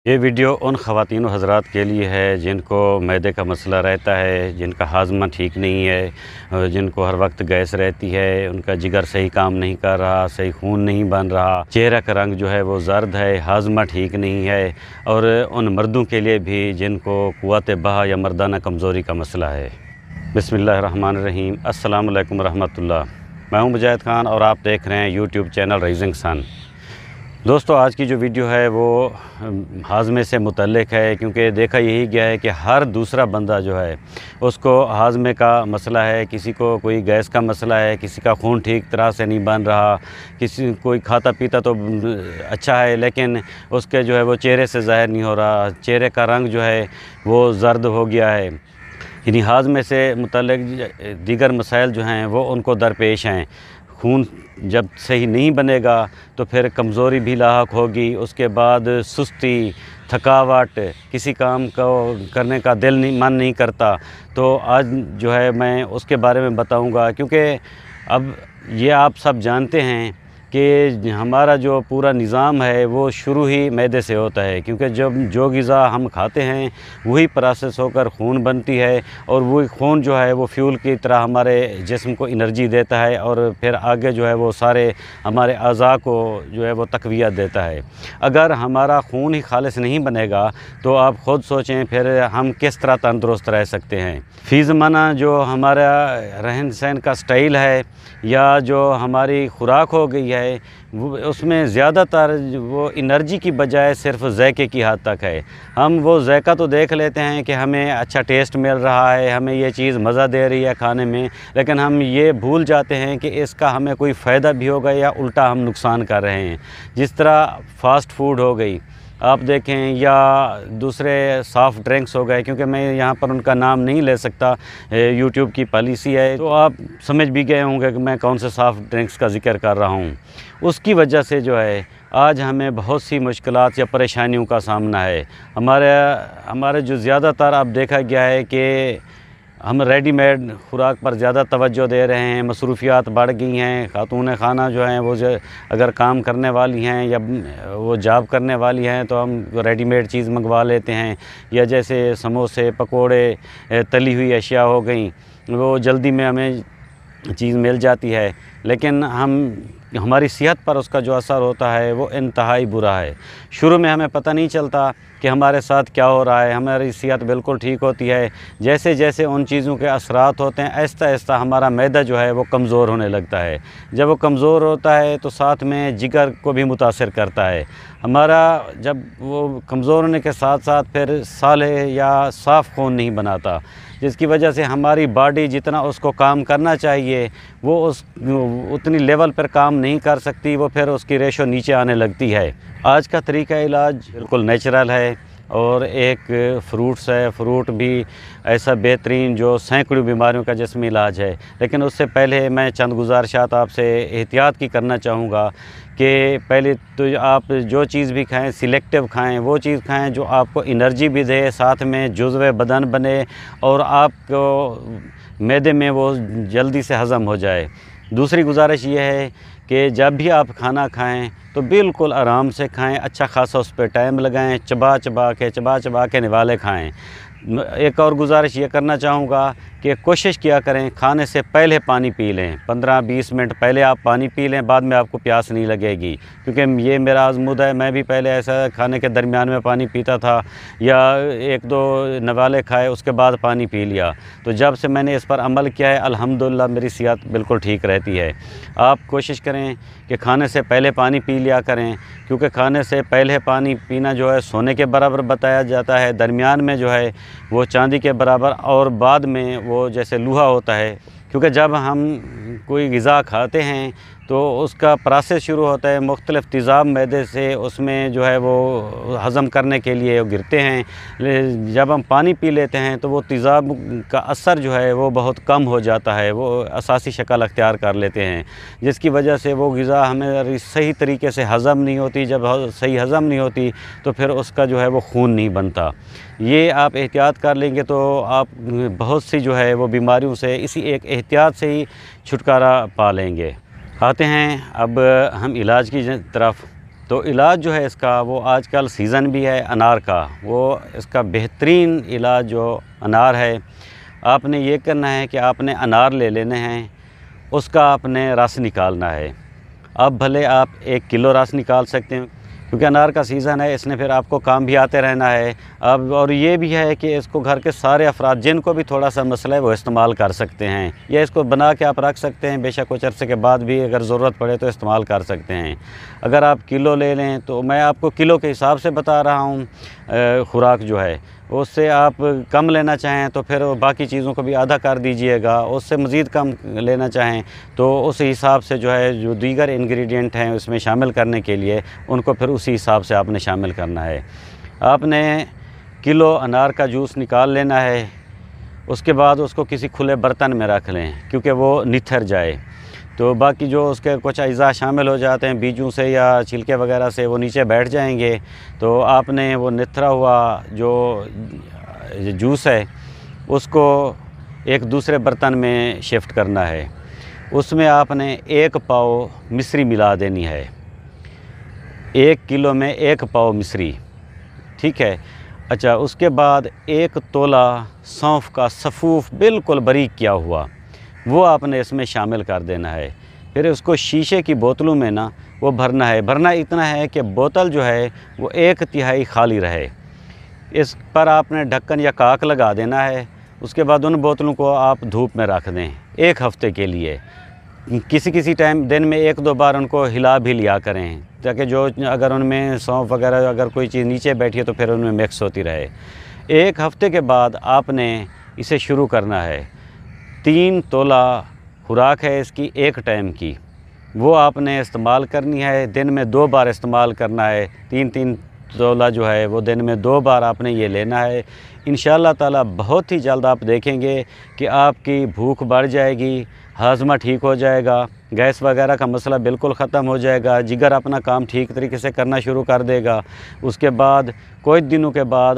یہ ویڈیو ان خواتین و حضرات کے لیے ہے جن کو معدے کا مسئلہ رہتا ہے، جن کا ہاضمہ ٹھیک نہیں ہے، جن کو ہر وقت گیس رہتی ہے، ان کا جگر صحیح کام نہیں کر رہا، صحیح خون نہیں بن رہا، چہرہ کا رنگ جو ہے وہ زرد ہے، ہاضمہ ٹھیک نہیں ہے، اور ان مردوں کے لیے بھی جن کو قوت بہا یا مردانہ کمزوری کا مسئلہ ہے۔ بسم اللہ الرحمن الرحیم۔ السلام علیکم ورحمۃ اللہ۔ میں ہوں مجاہد خان اور آپ دیکھ رہے ہیں یوٹیوب چینل رائزنگ سن۔ دوستو، آج کی جو ویڈیو ہے وہ ہاضمے سے متعلق ہے، کیونکہ دیکھا یہی گیا ہے کہ ہر دوسرا بندہ جو ہے اس کو ہاضمے کا مسئلہ ہے، کسی کو کوئی گیس کا مسئلہ ہے، کسی کا خون ٹھیک طرح سے نہیں بن رہا، کوئی کھاتا پیتا تو اچھا ہے لیکن اس کے جو ہے وہ چہرے سے ظاہر نہیں ہو رہا، چہرے کا رنگ جو ہے وہ زرد ہو گیا ہے۔ یعنی ہاضمے سے متعلق دیگر مسائل جو ہیں وہ ان کو درپیش ہیں۔ خون جب صحیح نہیں بنے گا تو پھر کمزوری بھی لاحق ہوگی، اس کے بعد سستی، تھکاوٹ، کسی کام کو کرنے کا من نہیں کرتا۔ تو آج جو ہے میں اس کے بارے میں بتاؤں گا، کیونکہ اب یہ آپ سب جانتے ہیں کہ ہمارا جو پورا نظام ہے وہ شروع ہی معدے سے ہوتا ہے، کیونکہ جب جو غذا ہم کھاتے ہیں وہی پروسیس ہو کر خون بنتی ہے، اور وہی خون جو ہے وہ فیول کی طرح ہمارے جسم کو انرجی دیتا ہے، اور پھر آگے جو ہے وہ سارے ہمارے اعضاء کو جو ہے وہ تقویت دیتا ہے۔ اگر ہمارا خون ہی خالص نہیں بنے گا تو آپ خود سوچیں پھر ہم کس طرح تندرست رہ سکتے ہیں۔ فی زمانہ جو ہمارا رہن سہن کا سٹائل ہے یا جو ہماری خوراک ہو گئی ہے اس میں زیادہ تر وہ انرجی کی بجائے صرف ذائقے کی حد تک ہے۔ ہم وہ ذائقہ تو دیکھ لیتے ہیں کہ ہمیں اچھا ٹیسٹ مل رہا ہے، ہمیں یہ چیز مزہ دے رہی ہے کھانے میں، لیکن ہم یہ بھول جاتے ہیں کہ اس کا ہمیں کوئی فائدہ بھی ہوگا یا الٹا ہم نقصان کر رہے ہیں۔ جس طرح فاسٹ فوڈ ہو گئی آپ دیکھیں، یا دوسرے سافٹ ڈرنکس ہو گئے، کیونکہ میں یہاں پر ان کا نام نہیں لے سکتا، یوٹیوب کی پالیسی ہے، تو آپ سمجھ بھی گئے ہوں گے کہ میں کون سے سافٹ ڈرنکس کا ذکر کر رہا ہوں۔ اس کی وجہ سے جو ہے آج ہمیں بہت سی مشکلات یا پریشانیوں کا سامنا ہے۔ ہمارے جو زیادہ تر اب دیکھا گیا ہے کہ ہم ریڈی میڈ خوراک پر زیادہ توجہ دے رہے ہیں، مصروفیات بڑھ گئی ہیں، خاتون خانہ جو ہیں وہ اگر کام کرنے والی ہیں یا وہ جاب کرنے والی ہیں تو ہم ریڈی میڈ چیز منگوا لیتے ہیں، یا جیسے سموسے، پکوڑے، تلی ہوئی اشیاء ہو گئیں، وہ جلدی میں ہمیں چیز مل جاتی ہے، لیکن ہماری صحت پر اس کا جو اثر ہوتا ہے وہ انتہائی برا ہے۔ شروع میں ہمیں پتہ نہیں چلتا کہ ہمارے ساتھ کیا ہو رہا ہے، ہماری صحت بالکل ٹھیک ہوتی ہے، جیسے جیسے ان چیزوں کے اثرات ہوتے ہیں آہستہ آہستہ ہمارا معدہ جو ہے وہ کمزور ہونے لگتا ہے۔ جب وہ کمزور ہوتا ہے تو ساتھ میں جگر کو بھی متاثر کرتا ہے۔ ہمارا جب وہ کمزور ہونے کے ساتھ ساتھ پھر صالح یا صاف خون نہیں بناتا، جس کی وجہ سے ہماری باڈی جتنا اس کو کام کرنا چاہیے وہ اتنی لیول پر کام نہیں کر سکتی، وہ پھر اس کی ریشو نیچے آنے لگتی ہے۔ آج کا طریقہ علاج بالکل نیچرل ہے، اور ایک فروٹس ہے، فروٹ بھی ایسا بہترین جو سینکڑوں بیماریوں کا جسمی علاج ہے۔ لیکن اس سے پہلے میں چند گزارشات آپ سے احتیاط کی کرنا چاہوں گا کہ پہلے تو آپ جو چیز بھی کھائیں سلیکٹیو کھائیں، وہ چیز کھائیں جو آپ کو انرجی بھی دے، ساتھ میں جزو بدن بنے اور آپ کو معدے میں وہ جلدی سے ہضم ہو جائے۔ دوسری گزارش یہ ہے کہ جب بھی آپ کھانا کھائیں تو بالکل آرام سے کھائیں، اچھا خاصا اس پہ ٹائم لگائیں، چبا چبا کے نوالے کھائیں۔ ایک اور گزارش یہ کرنا چاہوں گا کہ کوشش کیا کریں کھانے سے پہلے پانی پی لیں، 15-20 منٹ پہلے آپ پانی پی لیں، بعد میں آپ کو پیاس نہیں لگے گی، کیونکہ یہ میرا آزمود ہے۔ میں بھی پہلے ایسا کھانے کے درمیان میں پانی پیتا تھا، یا 1-2 نوالے کھائے اس کے بعد پانی پی لیا، تو جب سے میں نے اس پر عمل کیا ہے الحمدللہ میری صحت بالکل ٹھیک رہتی ہے۔ آپ کوشش کریں کہ کھانے سے پہلے پانی پی لیا کریں، کیونکہ کھانے سے پہلے پانی پینا جو ہے سونے کے برابر بتایا جاتا ہے، درمیان میں جو ہے وہ چاندی کے برابر، اور بعد میں وہ جیسے لوہا ہوتا ہے، کیونکہ جب ہم کوئی غذا کھاتے ہیں تو اس کا پروسیس شروع ہوتا ہے، مختلف تیزاب معدے سے اس میں جو ہے وہ ہضم کرنے کے لیے گرتے ہیں۔ جب ہم پانی پی لیتے ہیں تو وہ تیزاب کا اثر جو ہے وہ بہت کم ہو جاتا ہے، وہ اساسی شکل اختیار کر لیتے ہیں، جس کی وجہ سے وہ غذا ہمیں صحیح طریقے سے ہضم نہیں ہوتی۔ جب صحیح ہضم نہیں ہوتی تو پھر اس کا جو ہے وہ خون نہیں بنتا۔ یہ آپ احتیاط کر لیں گے تو آپ بہت سی جو ہے وہ بیماریوں سے اسی ایک احتیاط سے ہی چھٹکارا پا لیں گے۔ آتے ہیں اب ہم علاج کی طرف۔ تو علاج جو ہے اس کا وہ آج کل سیزن بھی ہے انار کا، وہ اس کا بہترین علاج جو انار ہے، آپ نے یہ کرنا ہے کہ آپ نے انار لے لینے ہیں، اس کا آپ نے رس نکالنا ہے۔ اب بھلے آپ 1 کلو رس نکال سکتے ہیں، کیونکہ انار کا سیزن ہے، اس نے پھر آپ کو کام بھی آتے رہنا ہے۔ اب اور یہ بھی ہے کہ اس کو گھر کے سارے افراد جن کو بھی تھوڑا سا مسئلہ ہے وہ استعمال کر سکتے ہیں، یا اس کو بنا کے آپ رکھ سکتے ہیں، بے شک کچھ عرصے کے بعد بھی اگر ضرورت پڑے تو استعمال کر سکتے ہیں۔ اگر آپ کلو لے لیں تو میں آپ کو کلو کے حساب سے بتا رہا ہوں خوراک جو ہے، اس سے آپ کم لینا چاہیں تو پھر باقی چیزوں کو بھی آدھا کر دیجئے گا، اس سے مزید کم لینا چاہیں تو اس حساب سے جو ہے جو دیگر انگریڈینٹ ہیں اس میں شامل کرنے کے لیے ان کو پھر اسی حساب سے آپ نے شامل کرنا ہے۔ آپ نے کلو انار کا جوس نکال لینا ہے، اس کے بعد اس کو کسی کھلے برتن میں رکھ لیں کیونکہ وہ نتھر جائے، تو باقی جو اس کے کچھ اجزاء شامل ہو جاتے ہیں بیجوں سے یا چھلکے وغیرہ سے وہ نیچے بیٹھ جائیں گے، تو آپ نے وہ نتھرا ہوا جو جوس ہے اس کو ایک دوسرے برتن میں شفٹ کرنا ہے۔ اس میں آپ نے 1 پاؤ مصری ملا دینی ہے، 1 کلو میں 1 پاؤ مصری، ٹھیک ہے۔ اچھا، اس کے بعد 1 تولہ سونف کا صفوف بالکل باریک کیا ہوا وہ آپ نے اس میں شامل کر دینا ہے۔ پھر اس کو شیشے کی بوتلوں میں نا وہ بھرنا ہے، بھرنا اتنا ہے کہ بوتل جو ہے وہ 1/3 خالی رہے۔ اس پر آپ نے ڈھکن یا کاک لگا دینا ہے۔ اس کے بعد ان بوتلوں کو آپ دھوپ میں رکھ دیں 1 ہفتے کے لیے۔ کسی ٹائم دن میں 1-2 بار ان کو ہلا بھی لیا کریں تاکہ جو اگر ان میں سونف وغیرہ اگر کوئی چیز نیچے بیٹھی ہے تو پھر ان میں مکس ہوتی رہے۔ 1 ہفتے کے بعد آپ نے اسے شروع کرنا ہے۔ 3 تولہ خوراک ہے اس کی 1 ٹائم کی، وہ آپ نے استعمال کرنی ہے، دن میں 2 بار استعمال کرنا ہے۔ 3 تولہ جو ہے وہ دن میں 2 بار آپ نے یہ لینا ہے۔ انشاءاللہ تعالی بہت ہی جلد آپ دیکھیں گے کہ آپ کی بھوک بڑھ جائے گی، ہاضمہ ٹھیک ہو جائے گا، گیس وغیرہ کا مسئلہ بالکل ختم ہو جائے گا، جگر اپنا کام ٹھیک طریقے سے کرنا شروع کر دے گا۔ اس کے بعد کچھ دنوں کے بعد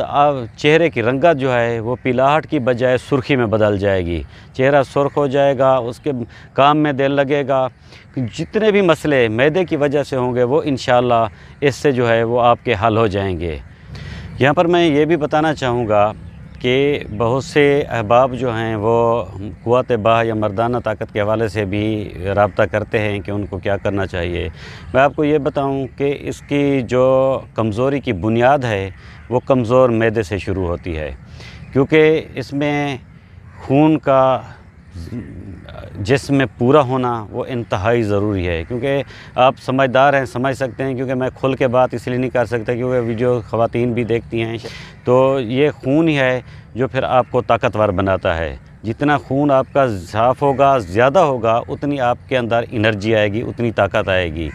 چہرے کی رنگت جو ہے وہ پیلاہٹ کی بجائے سرخی میں بدل جائے گی، چہرہ سرخ ہو جائے گا، اس کے کام میں دل لگے گا۔ جتنے بھی مسئلے معدے کی وجہ سے ہوں گے وہ انشاءاللہ اس سے جو ہے وہ آپ کے حل ہو جائیں گے۔ یہاں پر میں یہ بھی بتانا چاہوں گا کہ بہت سے احباب جو ہیں وہ قوت باہ یا مردانہ طاقت کے حوالے سے بھی رابطہ کرتے ہیں کہ ان کو کیا کرنا چاہیے۔ میں آپ کو یہ بتاؤں کہ اس کی جو کمزوری کی بنیاد ہے وہ کمزور معدے سے شروع ہوتی ہے، کیونکہ اس میں خون کا جسم میں پورا ہونا وہ انتہائی ضروری ہے۔ کیونکہ آپ سمجھدار ہیں، سمجھ سکتے ہیں، کیونکہ میں کھل کے بات اس لیے نہیں کر سکتا کیونکہ ویڈیو خواتین بھی دیکھتی ہیں، تو یہ خون ہی ہے جو پھر آپ کو طاقتور بناتا ہے۔ جتنا خون آپ کا صاف ہوگا، زیادہ ہوگا، اتنی آپ کے اندر انرجی آئے گی، اتنی طاقت آئے گی۔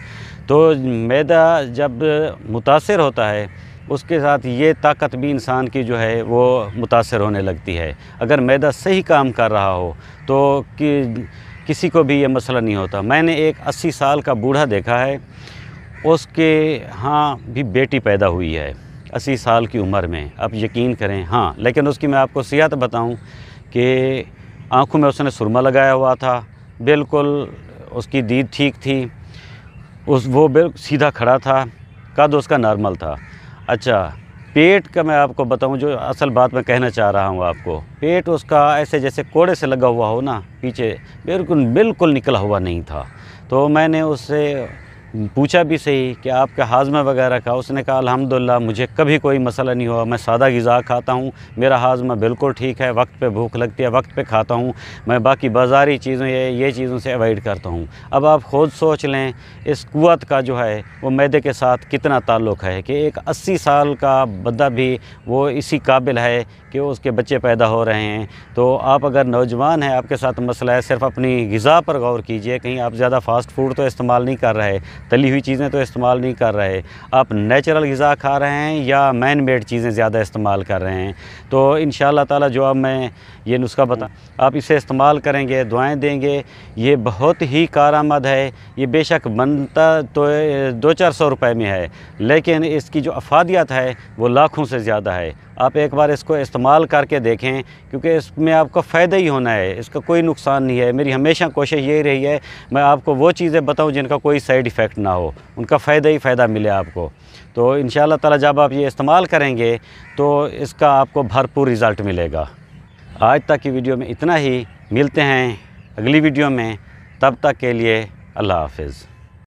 تو معدہ جب متاثر ہوتا ہے اس کے ساتھ یہ طاقت بھی انسان کی جو ہے وہ متاثر ہونے لگتی ہے۔ اگر معدہ صحیح کام کر رہا ہو تو کسی کو بھی یہ مسئلہ نہیں ہوتا۔ میں نے ایک 80 سال کا بوڑھا دیکھا ہے، اس کے ہاں بھی بیٹی پیدا ہوئی ہے 80 سال کی عمر میں، آپ یقین کریں۔ ہاں، لیکن اس کی میں آپ کو صحت بتاؤں کہ آنکھوں میں اس نے سرما لگایا ہوا تھا، بالکل اس کی دید ٹھیک تھی، وہ بالکل سیدھا کھڑا تھا، قد اس کا نارمل تھا۔ اچھا، پیٹ کا میں آپ کو بتاؤں، جو اصل بات میں کہنا چاہ رہا ہوں آپ کو، پیٹ اس کا ایسے جیسے کوڑے سے لگا ہوا ہو نا، پیچھے بالکل نکلا ہوا نہیں تھا۔ تو میں نے اس سے پوچھا بھی صحیح کہ آپ کا ہاضمہ وغیرہ کا، اس نے کہا الحمدللہ مجھے کبھی کوئی مسئلہ نہیں ہوا، میں سادہ غذا کھاتا ہوں، میرا ہاضمہ بالکل ٹھیک ہے، وقت پہ بھوک لگتی ہے، وقت پہ کھاتا ہوں، میں باقی بازاری چیزوں یہ چیزوں سے اوائڈ کرتا ہوں۔ اب آپ خود سوچ لیں اس قوت کا جو ہے وہ معدے کے ساتھ کتنا تعلق ہے کہ ایک 80 سال کا بندہ بھی وہ اسی قابل ہے کہ اس کے بچے پیدا ہو رہے ہیں۔ تو آپ اگر نوجوان ہیں، آپ کے ساتھ مسئلہ ہے، صرف اپنی غذا پر غور کیجئے، کہیں آپ زیادہ فاسٹ فوڈ تو استعمال نہیں کر رہے، تلی ہوئی چیزیں تو استعمال نہیں کر رہے، آپ نیچرل غذا کھا رہے ہیں یا مین میڈ چیزیں زیادہ استعمال کر رہے ہیں، تو انشاءاللہ تعالی جو اب میں یہ نسخہ آپ اسے استعمال کریں گے، دعائیں دیں گے، یہ بہت ہی کارآمد ہے۔ یہ بے شک بنتا تو 200-400 روپے میں ہے، لیکن اس کی جو افادیت ہے وہ لاکھوں سے زیادہ ہے۔ آپ ایک بار اس کو استعمال کر کے دیکھیں، کیونکہ اس میں آپ کو فائدہ ہی ہونا ہے، اس کا کوئی نقصان نہیں ہے۔ میری ہمیشہ کوشش یہی رہی ہے میں آپ کو وہ چیزیں بتاؤں جن کا کوئی سائیڈ ایفیکٹ نہ ہو، ان کا فائدہ ہی فائدہ ملے آپ کو۔ تو انشاءاللہ تعالی جب آپ یہ استعمال کریں گے تو اس کا آپ کو بھرپور رزلٹ ملے گا۔ آج تک کی ویڈیو میں اتنا ہی، ملتے ہیں اگلی ویڈیو میں، تب تک کے لیے اللہ حافظ۔